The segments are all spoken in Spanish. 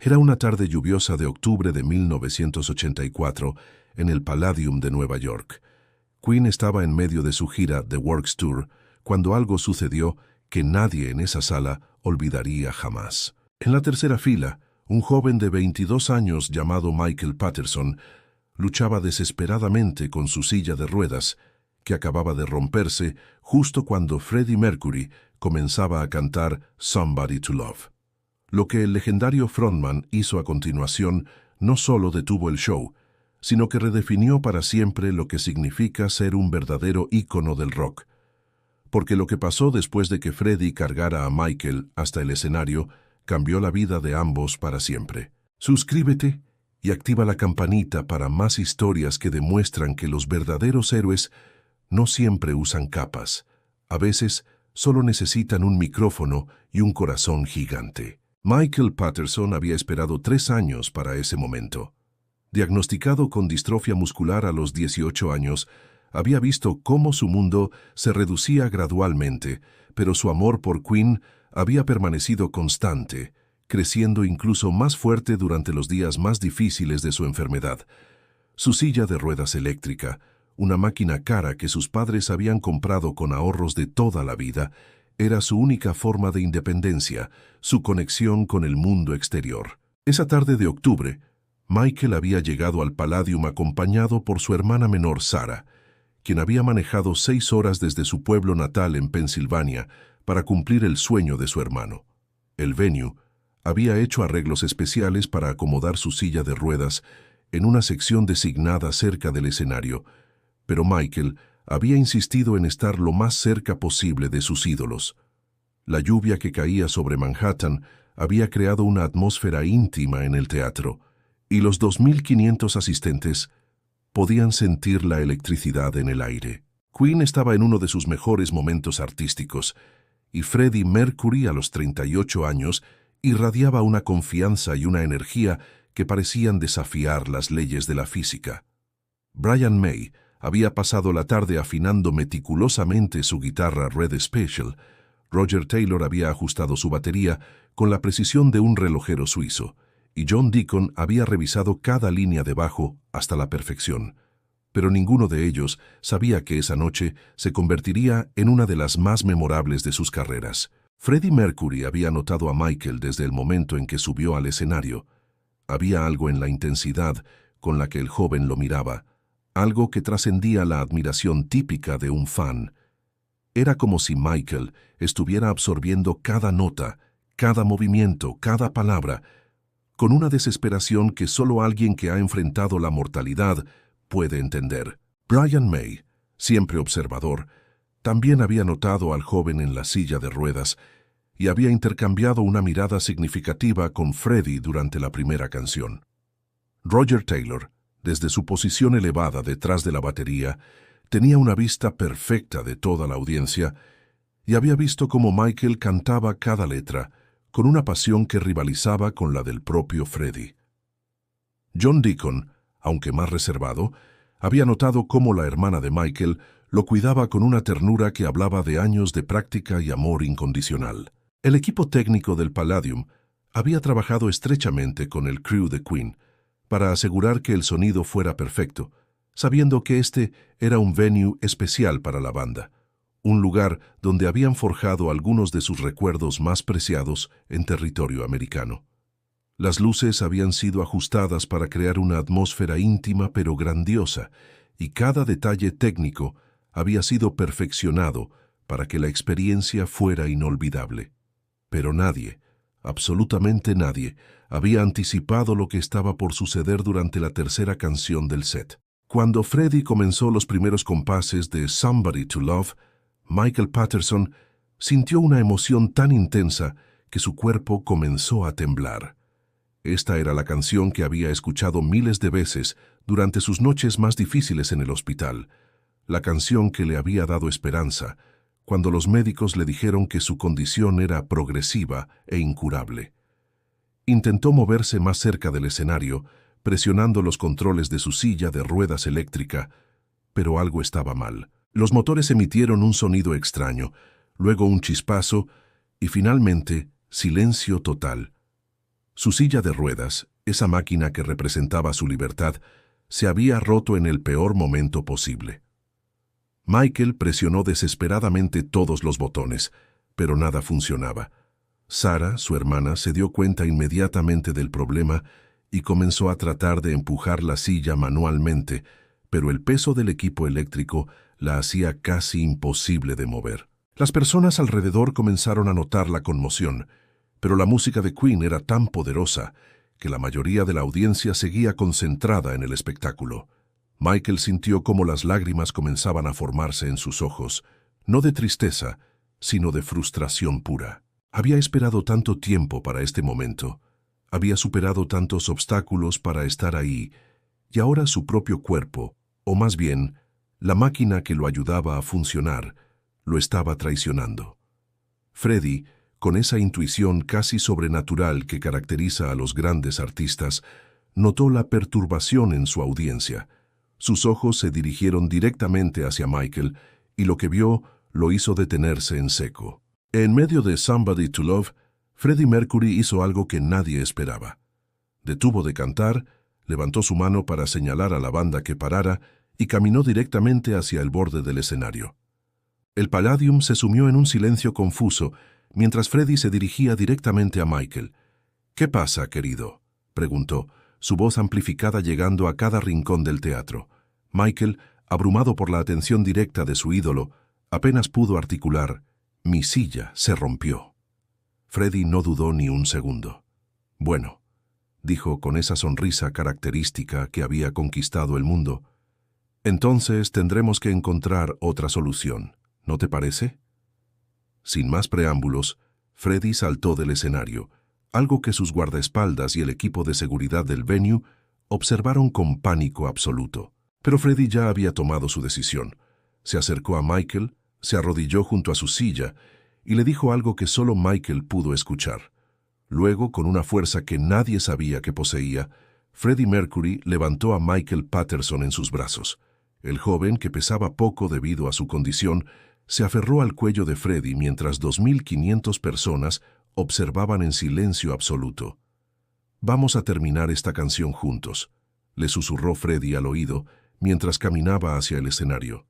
Era una tarde lluviosa de octubre de 1984 en el Palladium de Nueva York. Queen estaba en medio de su gira The Works Tour cuando algo sucedió que nadie en esa sala olvidaría jamás. En la tercera fila, un joven de 22 años llamado Michael Patterson luchaba desesperadamente con su silla de ruedas, que acababa de romperse justo cuando Freddie Mercury comenzaba a cantar Somebody to Love. Lo que el legendario frontman hizo a continuación no solo detuvo el show, sino que redefinió para siempre lo que significa ser un verdadero ícono del rock. Porque lo que pasó después de que Freddie cargara a Michael hasta el escenario cambió la vida de ambos para siempre. Suscríbete y activa la campanita para más historias que demuestran que los verdaderos héroes no siempre usan capas. A veces solo necesitan un micrófono y un corazón gigante. Michael Patterson había esperado 3 años para ese momento. Diagnosticado con distrofia muscular a los 18 años, había visto cómo su mundo se reducía gradualmente, pero su amor por Queen había permanecido constante, creciendo incluso más fuerte durante los días más difíciles de su enfermedad. Su silla de ruedas eléctrica, una máquina cara que sus padres habían comprado con ahorros de toda la vida, era su única forma de independencia, su conexión con el mundo exterior. Esa tarde de octubre, Michael había llegado al Palladium acompañado por su hermana menor Sarah, quien había manejado 6 horas desde su pueblo natal en Pensilvania para cumplir el sueño de su hermano. El venue había hecho arreglos especiales para acomodar su silla de ruedas en una sección designada cerca del escenario, pero Michael había insistido en estar lo más cerca posible de sus ídolos. La lluvia que caía sobre Manhattan había creado una atmósfera íntima en el teatro, y los 2.500 asistentes podían sentir la electricidad en el aire. Queen estaba en uno de sus mejores momentos artísticos, y Freddie Mercury, a los 38 años, irradiaba una confianza y una energía que parecían desafiar las leyes de la física. Brian May había pasado la tarde afinando meticulosamente su guitarra Red Special. Roger Taylor había ajustado su batería con la precisión de un relojero suizo, y John Deacon había revisado cada línea de bajo hasta la perfección. Pero ninguno de ellos sabía que esa noche se convertiría en una de las más memorables de sus carreras. Freddie Mercury había notado a Michael desde el momento en que subió al escenario. Había algo en la intensidad con la que el joven lo miraba, algo que trascendía la admiración típica de un fan. Era como si Michael estuviera absorbiendo cada nota, cada movimiento, cada palabra, con una desesperación que solo alguien que ha enfrentado la mortalidad puede entender. Brian May, siempre observador, también había notado al joven en la silla de ruedas y había intercambiado una mirada significativa con Freddie durante la primera canción. Roger Taylor, desde su posición elevada detrás de la batería, tenía una vista perfecta de toda la audiencia y había visto cómo Michael cantaba cada letra con una pasión que rivalizaba con la del propio Freddie. John Deacon, aunque más reservado, había notado cómo la hermana de Michael lo cuidaba con una ternura que hablaba de años de práctica y amor incondicional. El equipo técnico del Palladium había trabajado estrechamente con el crew de Queen para asegurar que el sonido fuera perfecto, sabiendo que este era un venue especial para la banda, un lugar donde habían forjado algunos de sus recuerdos más preciados en territorio americano. Las luces habían sido ajustadas para crear una atmósfera íntima pero grandiosa, y cada detalle técnico había sido perfeccionado para que la experiencia fuera inolvidable. Pero nadie, absolutamente nadie, había anticipado lo que estaba por suceder durante la tercera canción del set. Cuando Freddie comenzó los primeros compases de Somebody to Love, Michael Patterson sintió una emoción tan intensa que su cuerpo comenzó a temblar. Esta era la canción que había escuchado miles de veces durante sus noches más difíciles en el hospital, la canción que le había dado esperanza cuando los médicos le dijeron que su condición era progresiva e incurable. Intentó moverse más cerca del escenario, presionando los controles de su silla de ruedas eléctrica, pero algo estaba mal. Los motores emitieron un sonido extraño, luego un chispazo y finalmente silencio total. Su silla de ruedas, esa máquina que representaba su libertad, se había roto en el peor momento posible. Michael presionó desesperadamente todos los botones, pero nada funcionaba. Sarah, su hermana, se dio cuenta inmediatamente del problema y comenzó a tratar de empujar la silla manualmente, pero el peso del equipo eléctrico la hacía casi imposible de mover. Las personas alrededor comenzaron a notar la conmoción, pero la música de Queen era tan poderosa que la mayoría de la audiencia seguía concentrada en el espectáculo. Michael sintió cómo las lágrimas comenzaban a formarse en sus ojos, no de tristeza, sino de frustración pura. Había esperado tanto tiempo para este momento, había superado tantos obstáculos para estar ahí, y ahora su propio cuerpo, o más bien, la máquina que lo ayudaba a funcionar, lo estaba traicionando. Freddie, con esa intuición casi sobrenatural que caracteriza a los grandes artistas, notó la perturbación en su audiencia. Sus ojos se dirigieron directamente hacia Michael y lo que vio lo hizo detenerse en seco. En medio de Somebody to Love, Freddie Mercury hizo algo que nadie esperaba. Detuvo de cantar, levantó su mano para señalar a la banda que parara y caminó directamente hacia el borde del escenario. El Palladium se sumió en un silencio confuso mientras Freddie se dirigía directamente a Michael. «¿Qué pasa, querido?», preguntó, su voz amplificada llegando a cada rincón del teatro. Michael, abrumado por la atención directa de su ídolo, apenas pudo articular: «Mi silla se rompió». Freddie no dudó ni un segundo. «Bueno», dijo con esa sonrisa característica que había conquistado el mundo, «entonces tendremos que encontrar otra solución, ¿no te parece?». Sin más preámbulos, Freddie saltó del escenario, algo que sus guardaespaldas y el equipo de seguridad del venue observaron con pánico absoluto. Pero Freddie ya había tomado su decisión. Se acercó a Michael, se arrodilló junto a su silla y le dijo algo que solo Michael pudo escuchar. Luego, con una fuerza que nadie sabía que poseía, Freddie Mercury levantó a Michael Patterson en sus brazos. El joven, que pesaba poco debido a su condición, se aferró al cuello de Freddie mientras 2.500 personas observaban en silencio absoluto. «Vamos a terminar esta canción juntos», le susurró Freddie al oído mientras caminaba hacia el escenario.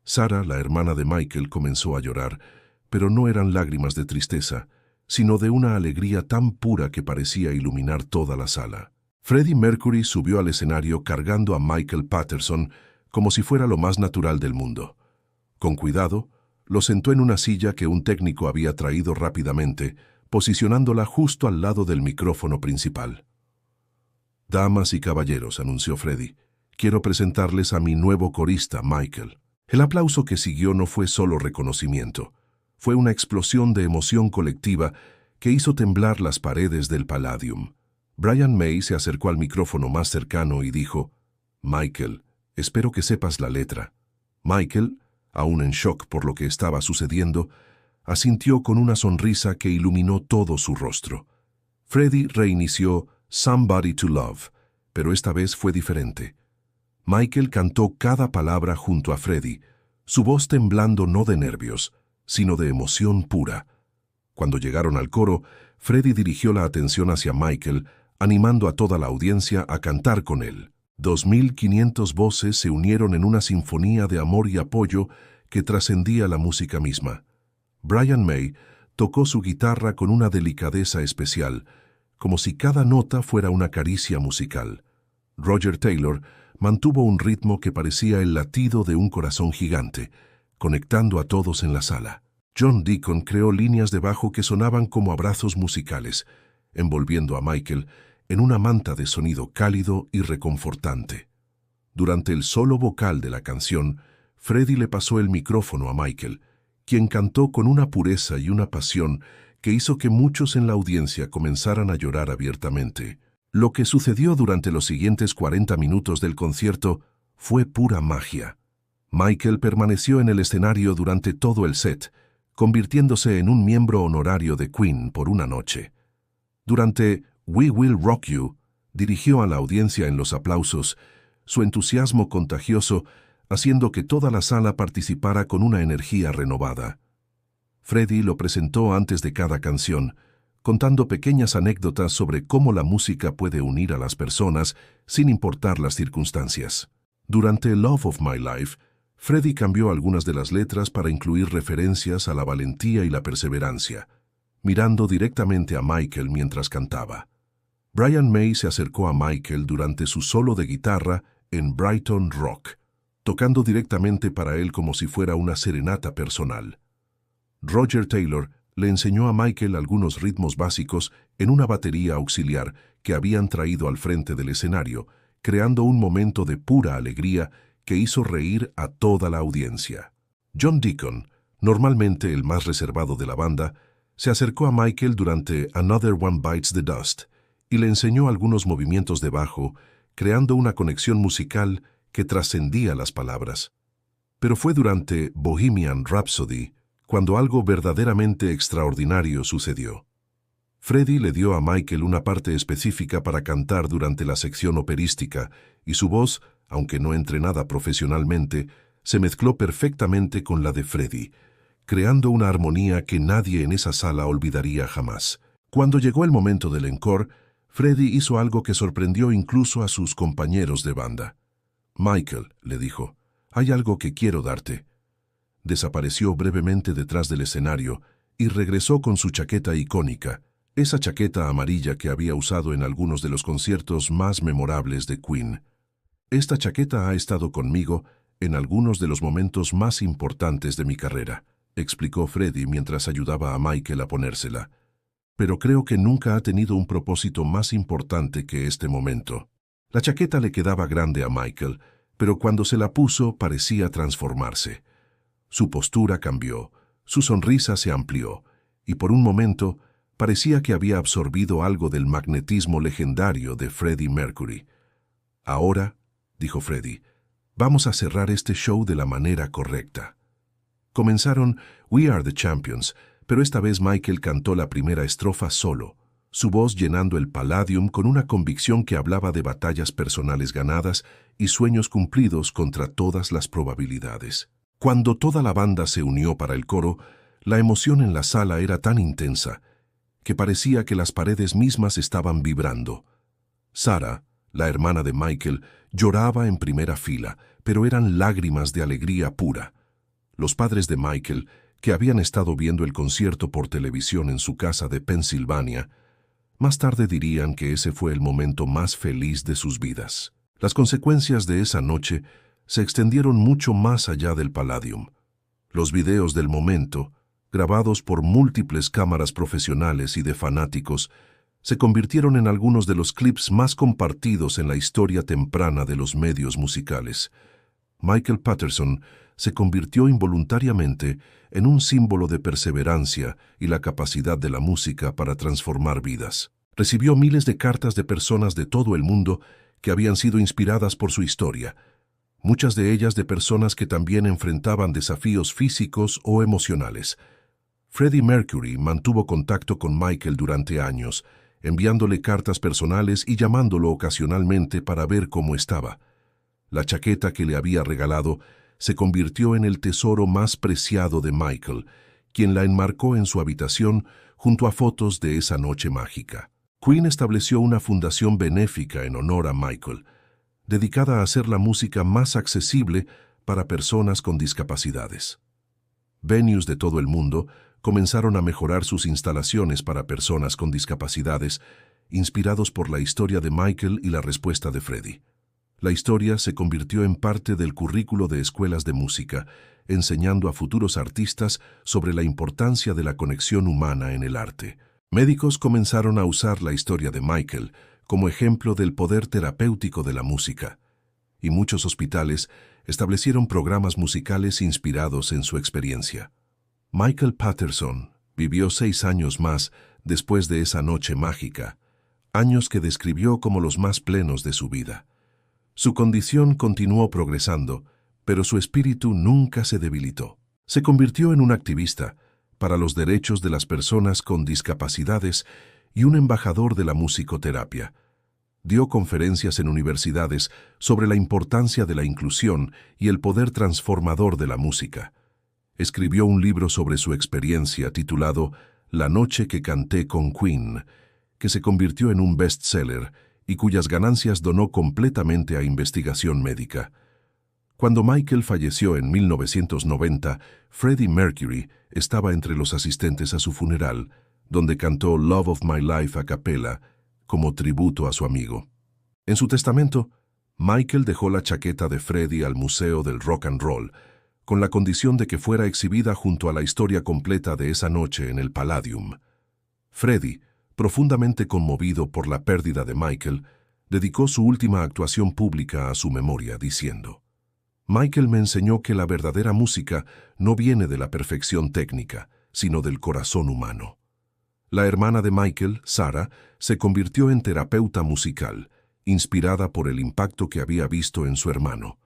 Sarah, la hermana de Michael, comenzó a llorar, pero no eran lágrimas de tristeza, sino de una alegría tan pura que parecía iluminar toda la sala. Freddie Mercury subió al escenario cargando a Michael Patterson como si fuera lo más natural del mundo. Con cuidado, lo sentó en una silla que un técnico había traído rápidamente, posicionándola justo al lado del micrófono principal. «Damas y caballeros», anunció Freddie, «quiero presentarles a mi nuevo corista, Michael». El aplauso que siguió no fue solo reconocimiento, fue una explosión de emoción colectiva que hizo temblar las paredes del Palladium. Brian May se acercó al micrófono más cercano y dijo: «Michael, espero que sepas la letra». Michael, aún en shock por lo que estaba sucediendo, asintió con una sonrisa que iluminó todo su rostro. Freddie reinició Somebody to Love, pero esta vez fue diferente. Michael cantó cada palabra junto a Freddie, su voz temblando no de nervios, sino de emoción pura. Cuando llegaron al coro, Freddie dirigió la atención hacia Michael, animando a toda la audiencia a cantar con él. 2.500 voces se unieron en una sinfonía de amor y apoyo que trascendía la música misma. Brian May tocó su guitarra con una delicadeza especial, como si cada nota fuera una caricia musical. Roger Taylor mantuvo un ritmo que parecía el latido de un corazón gigante, conectando a todos en la sala. John Deacon creó líneas de bajo que sonaban como abrazos musicales, envolviendo a Michael en una manta de sonido cálido y reconfortante. Durante el solo vocal de la canción, Freddie le pasó el micrófono a Michael, quien cantó con una pureza y una pasión que hizo que muchos en la audiencia comenzaran a llorar abiertamente. Lo que sucedió durante los siguientes 40 minutos del concierto fue pura magia. Michael permaneció en el escenario durante todo el set, convirtiéndose en un miembro honorario de Queen por una noche. Durante We Will Rock You, dirigió a la audiencia en los aplausos, su entusiasmo contagioso, haciendo que toda la sala participara con una energía renovada. Freddie lo presentó antes de cada canción, contando pequeñas anécdotas sobre cómo la música puede unir a las personas sin importar las circunstancias. Durante Love of My Life, Freddie cambió algunas de las letras para incluir referencias a la valentía y la perseverancia, mirando directamente a Michael mientras cantaba. Brian May se acercó a Michael durante su solo de guitarra en Brighton Rock, tocando directamente para él como si fuera una serenata personal. Roger Taylor le enseñó a Michael algunos ritmos básicos en una batería auxiliar que habían traído al frente del escenario, creando un momento de pura alegría que hizo reír a toda la audiencia. John Deacon, normalmente el más reservado de la banda, se acercó a Michael durante Another One Bites the Dust y le enseñó algunos movimientos de bajo, creando una conexión musical que trascendía las palabras. Pero fue durante Bohemian Rhapsody cuando algo verdaderamente extraordinario sucedió. Freddie le dio a Michael una parte específica para cantar durante la sección operística y su voz, aunque no entrenada profesionalmente, se mezcló perfectamente con la de Freddie, creando una armonía que nadie en esa sala olvidaría jamás. Cuando llegó el momento del encore, Freddie hizo algo que sorprendió incluso a sus compañeros de banda. «Michael», le dijo, «hay algo que quiero darte». Desapareció brevemente detrás del escenario y regresó con su chaqueta icónica, esa chaqueta amarilla que había usado en algunos de los conciertos más memorables de Queen. «Esta chaqueta ha estado conmigo en algunos de los momentos más importantes de mi carrera», explicó Freddie mientras ayudaba a Michael a ponérsela. «Pero creo que nunca ha tenido un propósito más importante que este momento». La chaqueta le quedaba grande a Michael, pero cuando se la puso parecía transformarse. Su postura cambió, su sonrisa se amplió, y por un momento parecía que había absorbido algo del magnetismo legendario de Freddie Mercury. «Ahora», dijo Freddie, «vamos a cerrar este show de la manera correcta». Comenzaron We Are the Champions, pero esta vez Michael cantó la primera estrofa solo, su voz llenando el Palladium con una convicción que hablaba de batallas personales ganadas y sueños cumplidos contra todas las probabilidades. Cuando toda la banda se unió para el coro, la emoción en la sala era tan intensa que parecía que las paredes mismas estaban vibrando. Sarah, la hermana de Michael, lloraba en primera fila, pero eran lágrimas de alegría pura. Los padres de Michael, que habían estado viendo el concierto por televisión en su casa de Pensilvania, más tarde dirían que ese fue el momento más feliz de sus vidas. Las consecuencias de esa noche se extendieron mucho más allá del Palladium. Los videos del momento, grabados por múltiples cámaras profesionales y de fanáticos, se convirtieron en algunos de los clips más compartidos en la historia temprana de los medios musicales. Michael Patterson se convirtió involuntariamente en un símbolo de perseverancia y la capacidad de la música para transformar vidas. Recibió miles de cartas de personas de todo el mundo que habían sido inspiradas por su historia, muchas de ellas de personas que también enfrentaban desafíos físicos o emocionales. Freddie Mercury mantuvo contacto con Michael durante años, enviándole cartas personales y llamándolo ocasionalmente para ver cómo estaba. La chaqueta que le había regalado se convirtió en el tesoro más preciado de Michael, quien la enmarcó en su habitación junto a fotos de esa noche mágica. Queen estableció una fundación benéfica en honor a Michael, dedicada a hacer la música más accesible para personas con discapacidades. Venues de todo el mundo comenzaron a mejorar sus instalaciones para personas con discapacidades, inspirados por la historia de Michael y la respuesta de Freddie. La historia se convirtió en parte del currículo de escuelas de música, enseñando a futuros artistas sobre la importancia de la conexión humana en el arte. Médicos comenzaron a usar la historia de Michael como ejemplo del poder terapéutico de la música, y muchos hospitales establecieron programas musicales inspirados en su experiencia. Michael Patterson vivió 6 años más después de esa noche mágica, años que describió como los más plenos de su vida. Su condición continuó progresando, pero su espíritu nunca se debilitó. Se convirtió en un activista para los derechos de las personas con discapacidades y un embajador de la musicoterapia. Dio conferencias en universidades sobre la importancia de la inclusión y el poder transformador de la música. Escribió un libro sobre su experiencia titulado La noche que canté con Queen, que se convirtió en un bestseller y cuyas ganancias donó completamente a investigación médica. Cuando Michael falleció en 1990, Freddie Mercury estaba entre los asistentes a su funeral, donde cantó Love of My Life a capela, como tributo a su amigo. En su testamento, Michael dejó la chaqueta de Freddie al Museo del Rock and Roll, con la condición de que fuera exhibida junto a la historia completa de esa noche en el Palladium. Freddie, profundamente conmovido por la pérdida de Michael, dedicó su última actuación pública a su memoria, diciendo: «Michael me enseñó que la verdadera música no viene de la perfección técnica, sino del corazón humano». La hermana de Michael, Sarah, se convirtió en terapeuta musical, inspirada por el impacto que había visto en su hermano.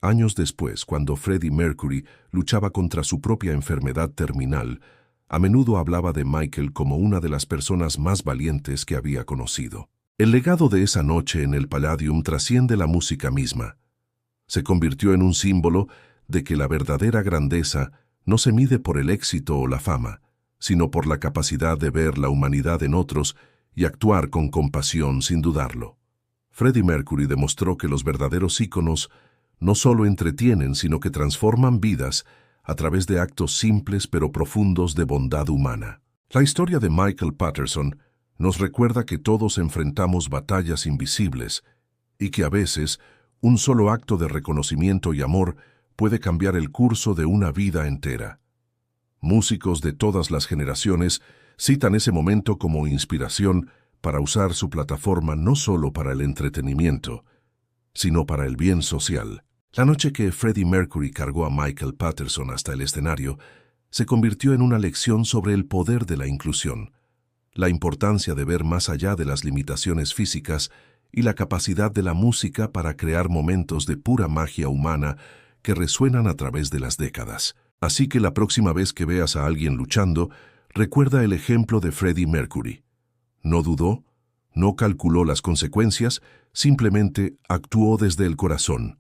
Años después, cuando Freddie Mercury luchaba contra su propia enfermedad terminal, a menudo hablaba de Michael como una de las personas más valientes que había conocido. El legado de esa noche en el Palladium trasciende la música misma. Se convirtió en un símbolo de que la verdadera grandeza no se mide por el éxito o la fama, sino por la capacidad de ver la humanidad en otros y actuar con compasión sin dudarlo. Freddie Mercury demostró que los verdaderos íconos no solo entretienen, sino que transforman vidas a través de actos simples pero profundos de bondad humana. La historia de Michael Patterson nos recuerda que todos enfrentamos batallas invisibles y que a veces un solo acto de reconocimiento y amor puede cambiar el curso de una vida entera. Músicos de todas las generaciones citan ese momento como inspiración para usar su plataforma no solo para el entretenimiento, sino para el bien social. La noche que Freddie Mercury cargó a Michael Patterson hasta el escenario se convirtió en una lección sobre el poder de la inclusión, la importancia de ver más allá de las limitaciones físicas y la capacidad de la música para crear momentos de pura magia humana que resuenan a través de las décadas. Así que la próxima vez que veas a alguien luchando, recuerda el ejemplo de Freddie Mercury. No dudó, no calculó las consecuencias, simplemente actuó desde el corazón.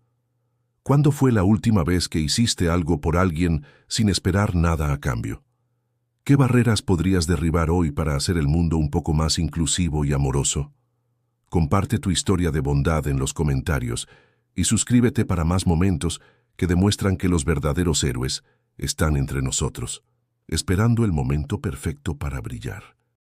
¿Cuándo fue la última vez que hiciste algo por alguien sin esperar nada a cambio? ¿Qué barreras podrías derribar hoy para hacer el mundo un poco más inclusivo y amoroso? Comparte tu historia de bondad en los comentarios y suscríbete para más momentos que demuestran que los verdaderos héroes están entre nosotros, esperando el momento perfecto para brillar.